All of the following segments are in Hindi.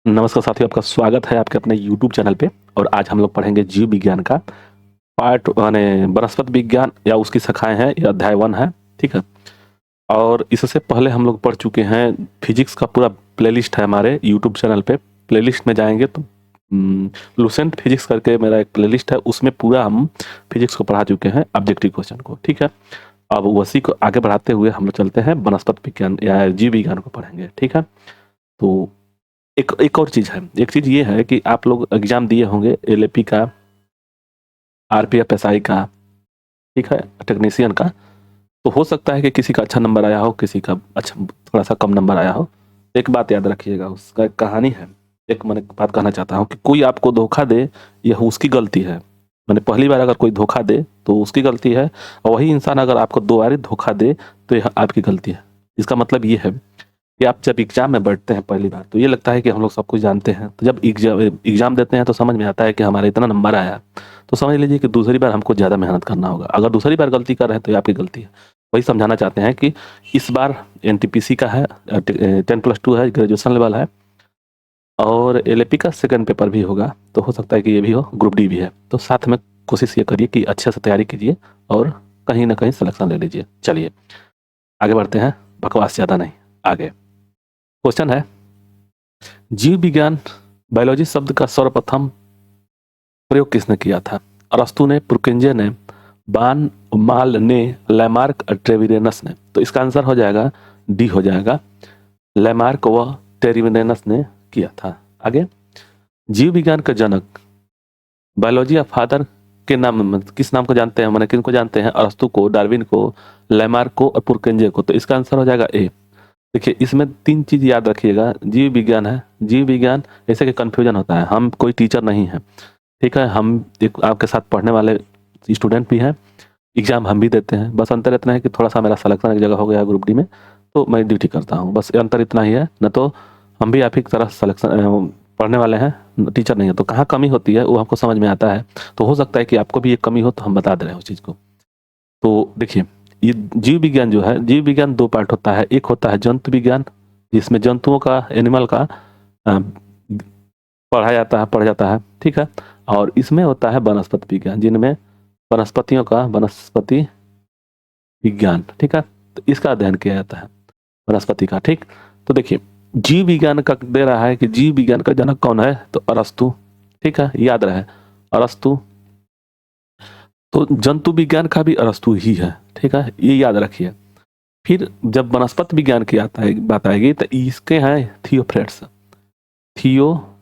नमस्कार साथियों, आपका स्वागत है आपके अपने यूट्यूब चैनल पे। और आज हम लोग पढ़ेंगे जीव विज्ञान का पार्ट माने वनस्पति विज्ञान या उसकी शाखाएं हैं, यह अध्याय 1 है। ठीक है। और इससे पहले हम लोग पढ़ चुके हैं फिजिक्स का पूरा प्लेलिस्ट है हमारे यूट्यूब चैनल पे। प्लेलिस्ट में जाएंगे तो लुसेंट फिजिक्स करके मेरा एक प्लेलिस्ट है, उसमें पूरा हम फिजिक्स को पढ़ा चुके हैं, ऑब्जेक्टिव क्वेश्चन को। ठीक है। अब उसी को आगे बढ़ाते हुए हम लोग चलते हैं वनस्पति विज्ञान या जीव विज्ञान को पढ़ेंगे। ठीक है। तो एक और चीज़ है, एक चीज़ ये है कि आप लोग एग्जाम दिए होंगे एलएपी का, आरपीएफ एसआई का, ठीक है, टेक्नीशियन का। तो हो सकता है कि किसी का अच्छा नंबर आया हो, किसी का अच्छा थोड़ा सा कम नंबर आया हो। एक बात याद रखिएगा, उसका एक कहानी है। एक मैंने बात कहना चाहता हूँ कि कोई आपको धोखा दे, यह उसकी गलती है। मैंने पहली बार अगर कोई धोखा दे तो उसकी गलती है, और वही इंसान अगर आपको 2 बार धोखा दे तो यह आपकी गलती है। इसका मतलब ये है कि आप जब एग्जाम में बैठते हैं पहली बार तो ये लगता है कि हम लोग सब कुछ जानते हैं। तो जब एग्जाम देते हैं तो समझ में आता है कि हमारा इतना नंबर आया, तो समझ लीजिए कि दूसरी बार हमको ज़्यादा मेहनत करना होगा। अगर दूसरी बार गलती कर रहे हैं तो ये आपकी गलती है। वही समझाना चाहते हैं कि इस बार एनटीपीसी का है, 10+2 है, ग्रेजुएशन लेवल है, और एलएपी का सेकंड पेपर भी होगा। तो हो सकता है कि ये भी हो, ग्रुप डी भी है। तो साथ में कोशिश ये करिए कि अच्छे से तैयारी कीजिए और कहीं ना कहीं सिलेक्शन ले लीजिए। चलिए आगे बढ़ते हैं, बकवास ज़्यादा नहीं, आगे। क्वेश्चन है, जीव विज्ञान बायोलॉजी शब्द का सर्वप्रथम प्रयोग किसने किया था? अरस्तु ने, पुरकिंजे ने, बान माल ने, लैमार्क और ट्रेविरेनस ने। तो इसका आंसर हो जाएगा डी, हो जाएगा लैमार्क व ट्रेविरेनस ने किया था। आगे, जीव विज्ञान का जनक बायोलॉजी ऑफ फादर के नाम किस नाम को जानते हैं? मैंने किनको जानते हैं? अरस्तु को, डार्विन को, लैमार्क को और पुरकिंजे को। तो इसका आंसर हो जाएगा ए। देखिए इसमें 3 चीज याद रखिएगा। जीव विज्ञान है, जीव विज्ञान ऐसे कि कंफ्यूजन होता है। हम कोई टीचर नहीं है, ठीक है, हम एक आपके साथ पढ़ने वाले स्टूडेंट भी हैं, एग्जाम हम भी देते हैं। बस अंतर इतना है कि थोड़ा सा मेरा सिलेक्शन एक जगह हो गया ग्रुप डी में, तो मैं ड्यूटी करता हूँ, बस अंतर इतना ही है। न तो हम भी आप ही की तरह सिलेक्शन पढ़ने वाले हैं, टीचर नहीं है। तो कहाँ कमी होती है वो हमको समझ में आता है। तो हो सकता है कि आपको भी एक कमी हो, तो हम बता दे रहे हैं उस चीज़ को। तो देखिए, ये जीव विज्ञान जो है, जीव विज्ञान 2 पार्ट होता है। एक होता है जंतु विज्ञान, जिसमें जंतुओं का, एनिमल का अ, पढ़ा जाता है, पढ़ जाता है, ठीक है। और इसमें होता है वनस्पति विज्ञान, जिनमें वनस्पतियों का, वनस्पति विज्ञान, ठीक है। तो इसका अध्ययन किया जाता है, वनस्पति का, ठीक। तो देखिए, जीव विज्ञान का दे रहा है कि जीव विज्ञान का जनक कौन है? तो अरस्तु, ठीक है, याद रहे अरस्तु। तो जंतु विज्ञान का भी अरस्तु ही है, ठीक है, ये याद रखिए। फिर जब वनस्पति विज्ञान की आता है बात आएगी तो इसके हैं थियोफ्रेट्स, थियोफ्रेट्स,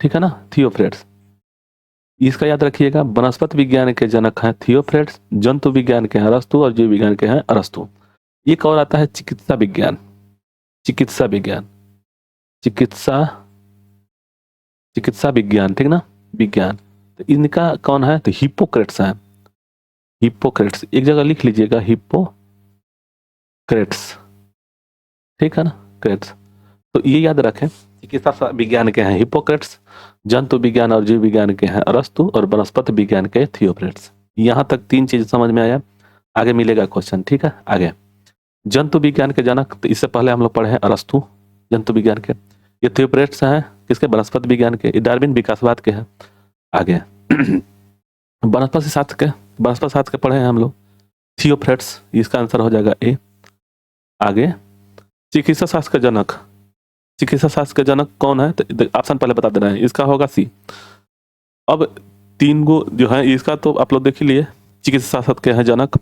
ठीक है ना, थियोफ्रेट्स। इसका याद रखिएगा, वनस्पति विज्ञान के जनक हैं थियोफ्रेट्स, जंतु विज्ञान के हैं अरस्तु और जीव विज्ञान के हैं अरस्तु। एक और आता है चिकित्सा विज्ञान, चिकित्सा विज्ञान, चिकित्सा, चिकित्सा विज्ञान, ठीक ना, विज्ञान। तो इनका कौन है? तो हिप्पोक्रेट्स हैं, हिप्पोक्रेट्स, एक जगह लिख लीजिएगा, हिप्पोक्रेट्स, ठीक है ना, क्रेट्स। तो ये याद रखें, चिकित्सा विज्ञान के हैं हिप्पोक्रेट्स, जंतु विज्ञान और जीव विज्ञान के हैं अरस्तु, और वनस्पति विज्ञान के थियोफ्रेट्स। यहाँ तक 3 चीज समझ में आया। आगे मिलेगा क्वेश्चन, ठीक है। आगे, जंतु विज्ञान के जनक, तो इससे पहले हम लोग पढ़े हैं अरस्तु जंतु विज्ञान के। ये थियोफ्रेट्स हैं किसके? वनस्पति विज्ञान के। ये डार्विन विकासवाद के हैं। आगे वनस्पति शास्त्र के, वनस्पति शास्त्र के पढ़े हैं हम लोग, थियोफ्रेट्स, इसका आंसर हो जाएगा ए। आगे, चिकित्सा शास्त्र का जनक, चिकित्सा शास्त्र के जनक कौन है? तो ऑप्शन पहले बता दे रहे हैं, इसका होगा सी। अब 3 गो जो है इसका तो आप लोग देख ही लिए, चिकित्सा शास्त्र के हैं जनक।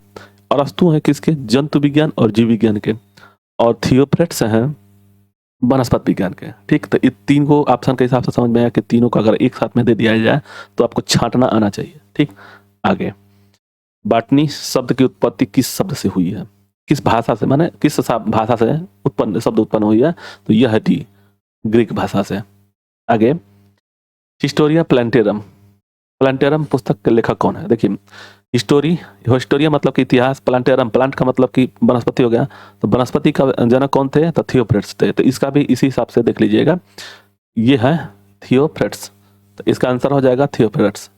अरस्तु हैं किसके? जंतु विज्ञान और जीव विज्ञान के। और थियोफ्रेट्स हैं वनस्पति विज्ञान के, ठीक। तो ये 3 को ऑप्शन के हिसाब से समझ में आया कि तीनों का अगर एक साथ में दे दिया जाए तो आपको छांटना आना चाहिए, ठीक। आगे, बॉटनी शब्द की उत्पत्ति किस शब्द से हुई है? किस भाषा से, माने किस भाषा से उत्पन्न शब्द उत्पन्न हुई है? तो यह है डी, ग्रीक भाषा से। आगे, हिस्टोरिया प्लांटेरम, प्लांटेरम पुस्तक के लेखक कौन है? देखिए, हिस्टोरिया मतलब कि इतिहास, प्लांटेरम, प्लांट का मतलब कि वनस्पति हो गया। तो वनस्पति का जनक कौन थे? तो थियोफ्रेट्स थे। तो इसका भी इसी हिसाब से देख लीजिएगा, ये है थियोफ्रेट्स। तो इसका आंसर हो जाएगा थियोफ्रेट्स।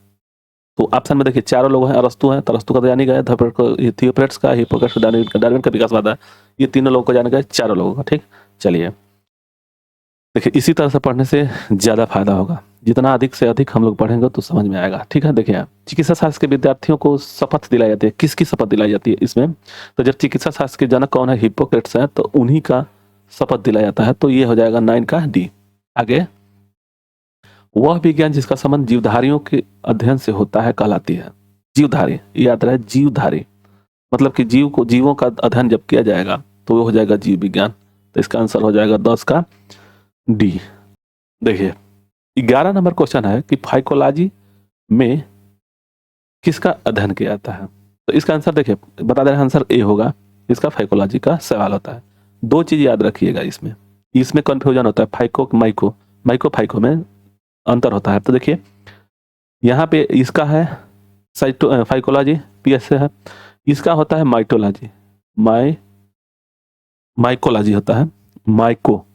तो ऑप्शन में देखिए चारों लोग हैं, अरस्तु हैं, तो अरस्तु का तो जान ही गए, थियोफ्रेट्स का, हिप्पोक्रेट्स का, डार्विन का विकासवाद है। ये तीनों लोगों को जान गए, चारों लोगों का, ठीक। चलिए देखिए इसी तरह से पढ़ने से ज़्यादा फायदा होगा, जितना अधिक से अधिक हम लोग पढ़ेंगे तो समझ में आएगा। ठीक है, देखिए चिकित्सा शास्त्र के विद्यार्थियों को शपथ दिलाई जाती है। किसकी शपथ दिलाई जाती है इसमें? तो जब चिकित्सा शास्त्र के जनक कौन है, हिप्पोक्रेट्स है, तो उन्हीं का शपथ दिलाया जाता है। तो ये हो जाएगा 9 का डी। आगे, वह विज्ञान जिसका संबंध जीवधारियों के अध्ययन से होता है कहलाती है। जीवधारी, याद रहे जीवधारी मतलब कि जीवों का अध्ययन जब किया जाएगा तो वो हो जाएगा जीव विज्ञान। तो इसका आंसर हो जाएगा 10 का डी। देखिए 11 नंबर क्वेश्चन है कि फाइकोलॉजी में किसका अध्ययन किया जाता है? तो इसका आंसर देखिए बता दे रहे हैं, आंसर ए होगा। इसका फाइकोलॉजी का सवाल होता है। दो चीज याद रखिएगा इसमें कंफ्यूजन होता है। माइको फाइको में अंतर होता है। तो देखिए यहाँ पे इसका है फाइकोलॉजी, पीएस से है। इसका होता है माइटोलॉजी, माइकोलॉजी होता है, माइको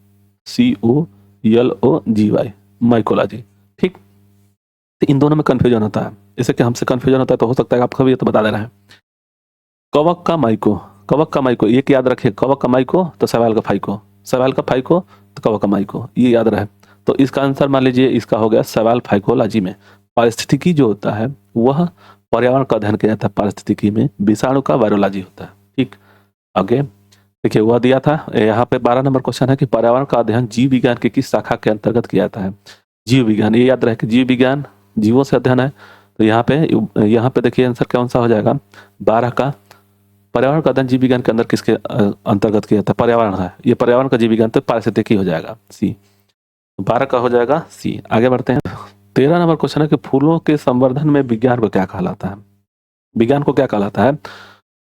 COLOGY, माइकोलॉजी। ठीक, तो इन दोनों में कंफ्यूजन होता है। जैसे कि हमसे कंफ्यूजन होता है तो हो सकता है आपका भी तो बता दे रहा है। कवक का माइको ये याद रखिए। कवक का माइको तो सवाल का फाइको, सवाल का फाइको तो कवक का माइको, ये याद रहे। तो इसका आंसर मान लीजिए इसका हो गया सवाल फाइकोलॉजी में। पारिस्थितिकी जो होता है वह पर्यावरण का अध्ययन किया जाता है। पारिस्थितिकी में विषाणु का वायरोलॉजी होता है। ठीक, आगे देखिए वह दिया था यहाँ पे 12 नंबर क्वेश्चन है कि पर्यावरण का अध्ययन जीव विज्ञान की किस शाखा के अंतर्गत किया जाता है? जीव विज्ञान, ये याद रहे कि जीव विज्ञान जीवों से अध्ययन है। तो यहाँ पे देखिए आंसर कौन सा हो जाएगा? 12 का पर्यावरण का अध्ययन जीव विज्ञान के अंदर किसके अंतर्गत किया जाता है? पर्यावरण है, ये पर्यावरण का जीव विज्ञान, तो पारिस्थितिकी हो जाएगा सी। 12 का हो जाएगा सी। आगे बढ़ते हैं। 13 नंबर क्वेश्चन है कि फूलों के संवर्धन में विज्ञान को क्या कहलाता है? विज्ञान को क्या कहलाता है?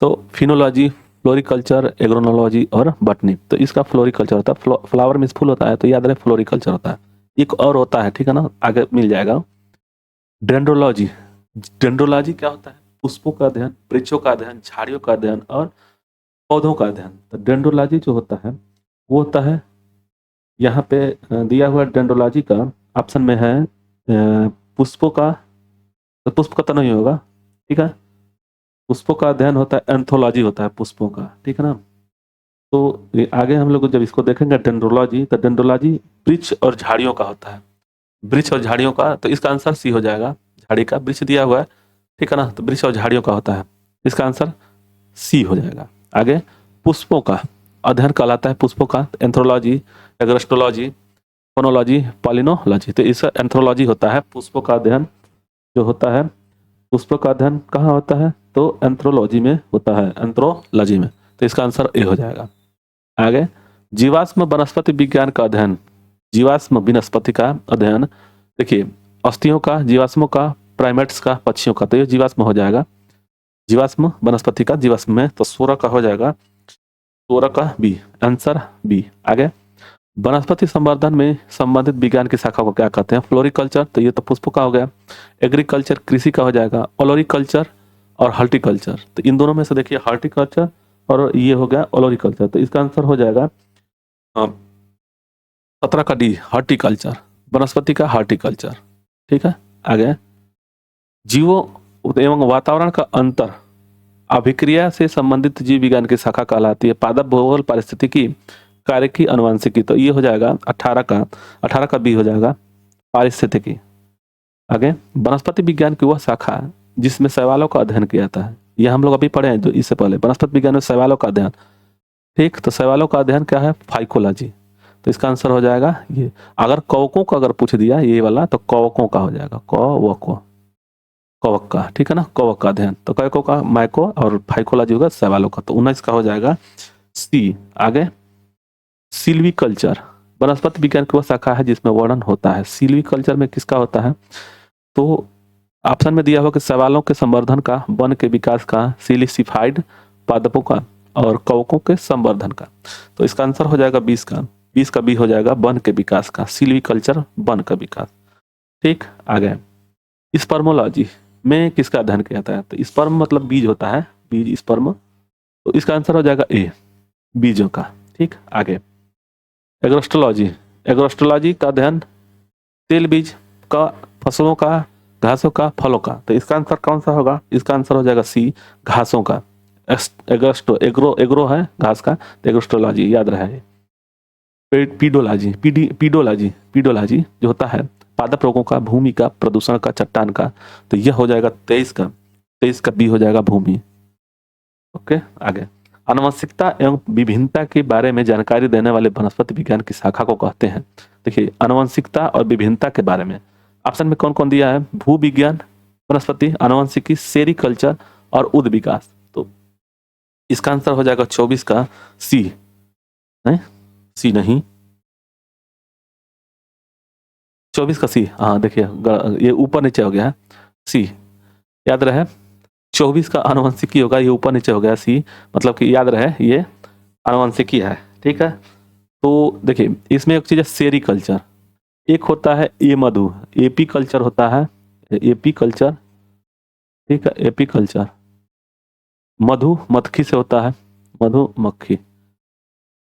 तो फिनोलॉजी, फ्लोरिकल्चर, एग्रोनोलॉजी और बटनी। तो इसका फ्लोरिकल्चर होता है। फ्लावर में फूल होता है तो याद रहे फ्लोरिकल्चर होता है। एक और होता है, ठीक है ना, आगे मिल जाएगा। डेंड्रोलॉजी, डेंड्रोलॉजी क्या होता है? पुष्पों का अध्ययन, वृक्षों का अध्ययन, झाड़ियों का अध्ययन और पौधों का अध्ययन। तो डेंड्रोलॉजी जो होता है वो होता है यहाँ पे दिया हुआ डेंड्रोलॉजी का ऑप्शन में है पुष्पों का, तो पुष्प का तो नहीं होगा, ठीक है। पुष्पों का अध्ययन होता है, एंथोलॉजी होता है पुष्पों का, ठीक है ना। तो आगे हम लोग जब इसको देखेंगे डेंड्रोलॉजी, तो डेंड्रोलॉजी वृक्ष और झाड़ियों का होता है। वृक्ष और झाड़ियों का, तो इसका आंसर सी हो जाएगा। झाड़ी का वृक्ष दिया हुआ है, ठीक है ना, तो वृक्ष और झाड़ियों का होता है, इसका आंसर सी हो जाएगा। आगे पुष्पों का अध्ययन कहलाता है पुष्पों का एंथ्रोलॉजी, एग्रोस्टोलॉजी, फोनोलॉजी, पॉलिनोलॉजी। तो इसका एंथ्रोलॉजी होता है पुष्पों का अध्ययन जो होता है। पुष्पों का अध्ययन कहाँ होता है? तो एंथ्रोलॉजी में होता है, एंथ्रोलॉजी में। तो इसका आंसर ए हो जाएगा। आगे जीवाश्म वनस्पति विज्ञान का अध्ययन, जीवाश्म वनस्पति का अध्ययन, देखिए अस्थियों का, जीवाश्मों का, प्राइमेट्स का, पक्षियों का, तो ये जीवाश्म हो जाएगा। जीवाश्म वनस्पति का जीवाश्म में, तो 16 का हो जाएगा, 16 का बी, आंसर बी। आगे वनस्पति संवर्धन में संबंधित विज्ञान की शाखा को क्या कहते हैं? फ्लोरिकल्चर, तो ये तो पुष्पों का हो गया। एग्रीकल्चर कृषि का हो जाएगा। ओलोरिकल्चर और हॉर्टिकल्चर, तो इन दोनों में से देखिए हॉर्टिकल्चर और ये हो गया ओलोरिकल्चर, तो इसका आंसर हो जाएगा 17 का डी, हॉर्टिकल्चर, वनस्पति का हॉर्टिकल्चर, ठीक है। आगे जीवों एवं वातावरण का अंतर अभिक्रिया से संबंधित जीव विज्ञान की शाखा कहलाती है। पादप, भूगोल, पारिस्थितिकी, कार्यकी, अनुवांशिकी, तो ये हो जाएगा 18 का बी हो जाएगा, पारिस्थितिकी। आगे वनस्पति विज्ञान की वह शाखा जिसमें शैवालों का अध्ययन किया जाता है, ये हम लोग अभी पढ़े हैं जो इससे पहले, वनस्पति विज्ञान में शैवालों का अध्ययन, ठीक। तो शैवालों का अध्ययन क्या है? फाइकोलॉजी, तो इसका आंसर हो जाएगा ये। अगर कवकों का अगर पूछ दिया ये वाला तो कवकों का हो जाएगा, कवक का, ठीक है ना, कवक का अध्ययन। तो कवकों का माइको और फाइकोलॉजी होगा शैवालों का, तो 19 का हो जाएगा सी। आगे सिल्वीकल्चर, वनस्पति विज्ञान की वह शाखा है जिसमें वर्णन होता है। सिल्वीकल्चर में किसका होता है? तो ऑप्शन में दिया हुआ कि शैवालों के संवर्धन का, वन के विकास का, सिलिसिफाइड पादपों का और कवकों के संवर्धन का। तो इसका आंसर हो जाएगा 20 का बी हो जाएगा, वन के विकास का, सिल्वीकल्चर वन का विकास, ठीक। आगे स्पर्मोलॉजी में किसका अध्ययन किया जाता है? तो स्पर्म मतलब बीज होता है, बीज स्पर्म, तो इसका आंसर हो जाएगा ए, बीजों का, ठीक। आगे एग्रोस्टोलॉजी का अध्ययन तेल बीज का, फसलों का, घासों का, फलों का, तो इसका आंसर कौन सा होगा? इसका आंसर हो जाएगा सी, घासों का। एग्रो है घास का, तो एग्रोस्टोलॉजी याद रहे। पीडोलॉजी पीडोलॉजी पीडोलॉजी जो होता है पादप रोगों का, भूमि का, प्रदूषण का, चट्टान का, तो यह हो जाएगा 23 का बी हो जाएगा भूमि। ओके, आगे आनुवंशिकता एवं विभिन्नता के बारे में जानकारी देने वाले वनस्पति विज्ञान की शाखा को कहते हैं। देखिए आनुवंशिकता और विभिन्नता के बारे में ऑप्शन में कौन कौन दिया है, भू विज्ञान, वनस्पति आनुवंशिकी, सेरीकल्चर और उद विकास। तो इसका आंसर हो जाएगा 24 का सी। सी नहीं, 24 का सी। हाँ देखिए ये ऊपर नीचे हो गया है, सी याद रहे। 24 का आनुवंशिकी होगा, ये ऊपर नीचे हो गया सी, मतलब कि याद रहे ये आनुवंशिकी है। ठीक है, तो देखिए इसमें एक चीज है सेरीकल्चर, एक होता है ए मधु, एपी कल्चर होता है, एपी कल्चर। ठीक है, एपी कल्चर मधु मक्खी से होता है, मधुमक्खी।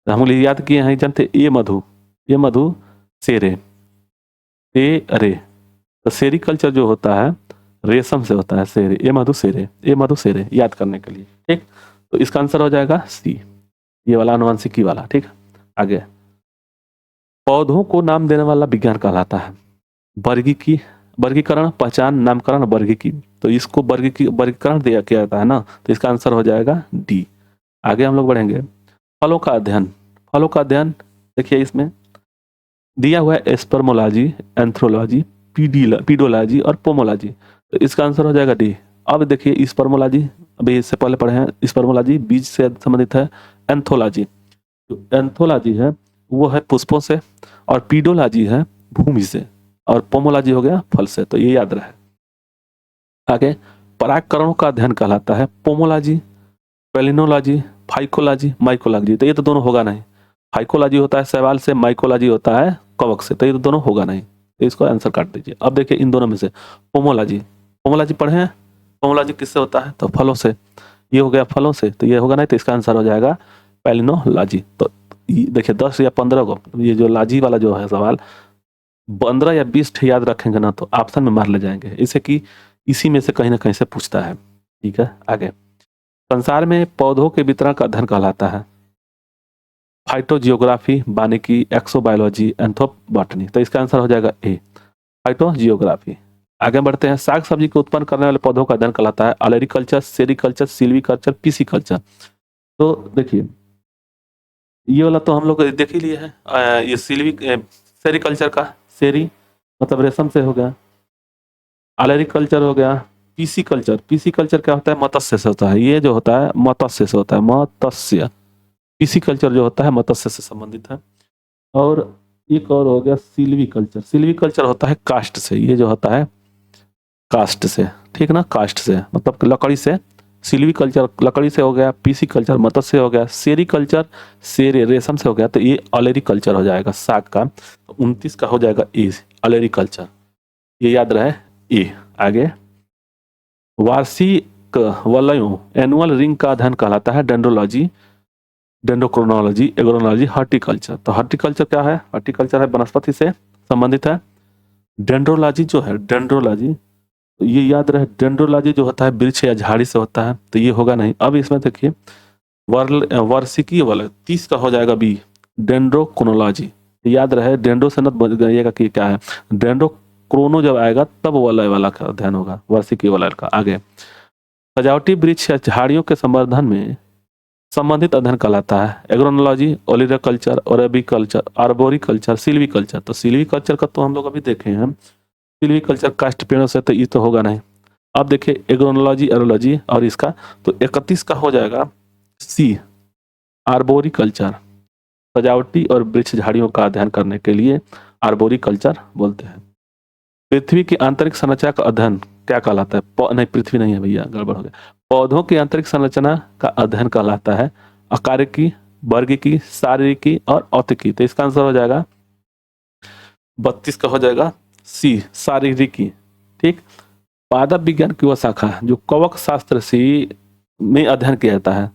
हम लोग याद किए हैं, जानते ए मधु सेरे, ए अरे, तो सेरीकल्चर जो होता है रेशम से होता है, सेरे, ए मधु सेरे याद करने के लिए। ठीक, तो इसका आंसर हो जाएगा सी, ये वाला आनुवंशिकी वाला। ठीक, आगे पौधों को नाम देने वाला विज्ञान कहलाता है वर्गीकरण, पहचान, नामकरण, वर्गीकी। तो इसको वर्गीकरण दिया किया जाता है ना, तो इसका आंसर हो जाएगा डी। आगे हम लोग बढ़ेंगे, फलों का अध्ययन। देखिए इसमें दिया हुआ है स्पर्मोलॉजी, एंथ्रोलॉजी, पीडोलॉजी और पोमोलॉजी, तो इसका आंसर हो जाएगा डी। अब देखिए स्पर्मोलॉजी, अभी इससे पहले पढ़े हैं, स्पर्मोलॉजी बीज से संबंधित है। एंथोलॉजी, जो एंथोलॉजी है वो है पुष्पों से, और पीडोलॉजी है भूमि से, और पोमोलॉजी हो गया फल से, तो ये याद रहे। आगे परागकणों का अध्ययन कहलाता है पोमोलॉजी, पेलिनोलॉजी, फाइकोलॉजी, माइकोलॉजी। तो ये तो दोनों होगा नहीं, फाइकोलॉजी होता है शैवाल से, माइकोलॉजी होता है कवक से, तो ये तो दोनों होगा नहीं, तो इसको आंसर काट दीजिए। अब देखिए इन दोनों में से पोमोलॉजी पढ़े हैं, पोमोलॉजी किससे होता है, तो फलों से, ये हो गया फलों से, तो ये होगा नहीं, तो इसका आंसर हो जाएगा पेलिनोलॉजी। तो देखिए 10 या 15 को, ये जो लाजी वाला जो है सवाल 15 या 20 याद रखेंगे ना तो ऑप्शन में मार ले जाएंगे, इसे कि इसी में से कहीं ना कहीं से पूछता है। ठीक है, आगे संसार में पौधों के वितरण का अध्ययन कहलाता है फाइटोजियोग्राफी, वानिकी, एक्सोबायोलॉजी, एंथ्रोपॉटनी। तो इसका आंसर हो जाएगा ए, फाइटोजियोग्राफी। आगे बढ़ते हैं, साग सब्जी को उत्पन्न करने वाले पौधों का अध्ययन कहलाता है अलेरिकल्चर, सेरिकल्चर, सिल्वीकल्चर, पीसीकल्चर। तो देखिए ये वाला तो हम लोग देख ही लिए हैं, ये सेरिकल्चर का, सेरी मतलब रेशम से हो गया, अलेरिकल्चर हो गया, पीसीकल्चर क्या होता है, मत्स्य से होता है, ये जो होता है मत्स्य से होता है, मत्स्य। पीसीकल्चर जो होता है मत्स्य से संबंधित है। और एक और हो गया सिल्वीकल्चर होता है कास्ट से, ये जो होता है कास्ट से, ठीक ना, कास्ट से मतलब लकड़ी से, सिल्वीकल्चर लकड़ी से हो गया, पीसीकल्चर मत्स्य से हो गया, सेरीकल्चर सेरे रेशम से हो गया, तो ये अलेरिकल्चर हो जाएगा साग का। तो 29 का हो जाएगा ए, अलेरिकल्चर, ये याद रहे ए। आगे वार्षिक वलयों, एनुअल रिंग का अध्ययन कहलाता है डेंड्रोलॉजी, डेंड्रोक्रोनोलॉजी, एग्रोनोलॉजी, हॉर्टिकल्चर। तो हॉर्टिकल्चर क्या है, हॉर्टिकल्चर है वनस्पति से संबंधित है। डेंड्रोलॉजी जो है, डेंड्रोलॉजी तो ये याद रहे, डेंड्रोलॉजी जो होता है वृक्ष या झाड़ी से होता है, तो ये होगा नहीं। अब इसमें देखिए वार्षिकीय वाला 30 का हो जाएगा बी, डेंड्रोक्रोनोलॉजी। याद रहे डेंड्रो से न बताइएगा कि क्या है, डेंड्रोक्रोनो जब आएगा तब वलय वाला का अध्ययन होगा, वार्षिकीय वलय का। आगे सजावटी वृक्ष या झाड़ियों के संवर्धन में संबंधित अध्ययन कहलाता है एग्रोनोलॉजी, ओलिरिकल्चर, ओरेबिकल्चर, आर्बोरिकल्चर, सिल्वीकल्चर। तो सिल्वीकल्चर का तो हम लोग अभी देखे हैं, सिल्वीकल्चर काष्ठ पेड़ों से, तो ये तो होगा नहीं। अब देखिए एग्रोनोलॉजी, एरोलॉजी और इसका, तो 31 का हो जाएगा सी, आर्बोरिकल्चर। सजावटी और वृक्ष झाड़ियों का अध्ययन करने के लिए आर्बोरिकल्चर बोलते हैं। पृथ्वी की आंतरिक संरचना का अध्ययन क्या कहलाता है, नहीं पृथ्वी नहीं है भैया, गड़बड़ हो गया, पौधों की आंतरिक संरचना का अध्ययन कहलाता है आकारिकी, वर्गीकी, शारीरिकी और औतिकी। तो इसका आंसर हो जाएगा 32 का हो जाएगा सी, शारीरिकी। ठीक, पादप विज्ञान की वह शाखा जो कवक शास्त्र से में अध्ययन किया जाता है,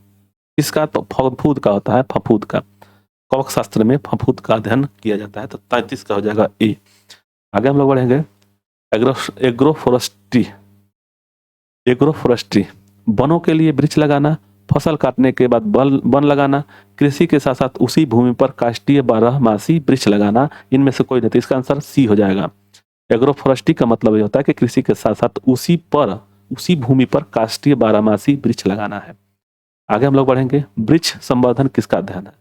इसका तो फफूद का होता है, फफूद का, कवक शास्त्र में फफूद का अध्ययन किया जाता है, तो 33 का हो जाएगा ए। आगे हम लोग बढ़ेंगे, एग्रोफोरेस्ट्री, वनों के लिए वृक्ष लगाना, फसल काटने के बाद वन लगाना, कृषि के साथ साथ उसी भूमि पर काष्ठीय बारहमासी वृक्ष लगाना, इनमें से कोई नहीं। तो इसका आंसर सी हो जाएगा। एग्रो फॉरेस्ट्री का मतलब ये होता है कि कृषि के साथ साथ उसी भूमि पर काष्ठीय बारहमासी वृक्ष लगाना है। आगे हम लोग बढ़ेंगे। वृक्ष संवर्धन किसका अध्ययन है?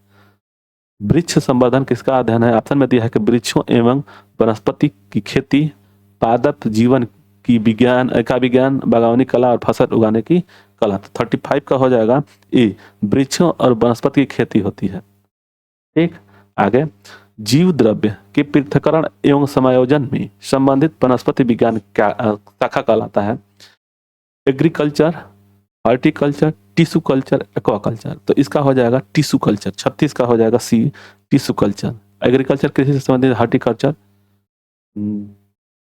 वृक्ष संवर्धन किसका अध्ययन है? ऑप्शन में दिया है कि वृक्षों एवं वनस्पति की खेती, पादप जीवन की विज्ञान, बागवानी कला और फसल उगाने की कला। तो 35 का हो जाएगा ए, वृक्षों और वनस्पति की खेती होती है। ठीक, आगे। जीव द्रव्य के पृथक्करण एवं समायोजन में संबंधित वनस्पति विज्ञान क्या शाखा कहलाता है? Agriculture, horticulture, tissue culture, aquaculture. तो इसका हो जाएगा टिश्यू कल्चर। 36 का हो जाएगा सी, टिश्यू कल्चर। एग्रीकल्चर कृषि से संबंधित, हॉर्टिकल्चर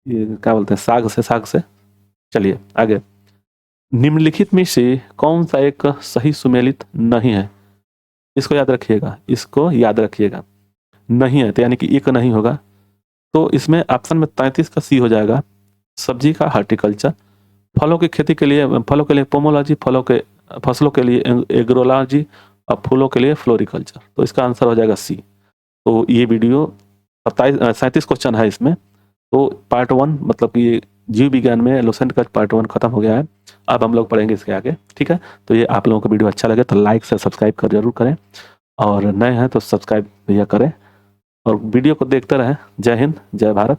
ये क्या बोलते हैं, साग से। चलिए आगे। निम्नलिखित में से कौन सा एक सही सुमेलित नहीं है? इसको याद रखिएगा, नहीं है तो यानी कि एक नहीं होगा। तो इसमें ऑप्शन में 33 का सी हो जाएगा, सब्जी का हॉर्टिकल्चर। फलों की खेती के लिए पोमोलॉजी, फसलों के लिए एग्रोलॉजी और फूलों के लिए फ्लोरिकल्चर। तो इसका आंसर हो जाएगा सी। तो ये वीडियो 37 क्वेश्चन है इसमें। तो पार्ट 1 मतलब कि जीव विज्ञान में लुसेंट का पार्ट 1 खत्म हो गया है। अब हम लोग पढ़ेंगे इसके आगे। ठीक है, तो ये आप लोगों को वीडियो अच्छा लगे तो लाइक से सब्सक्राइब कर जरूर करें, और नए हैं तो सब्सक्राइब भैया करें, और वीडियो को देखते रहें। जय हिंद, जय भारत।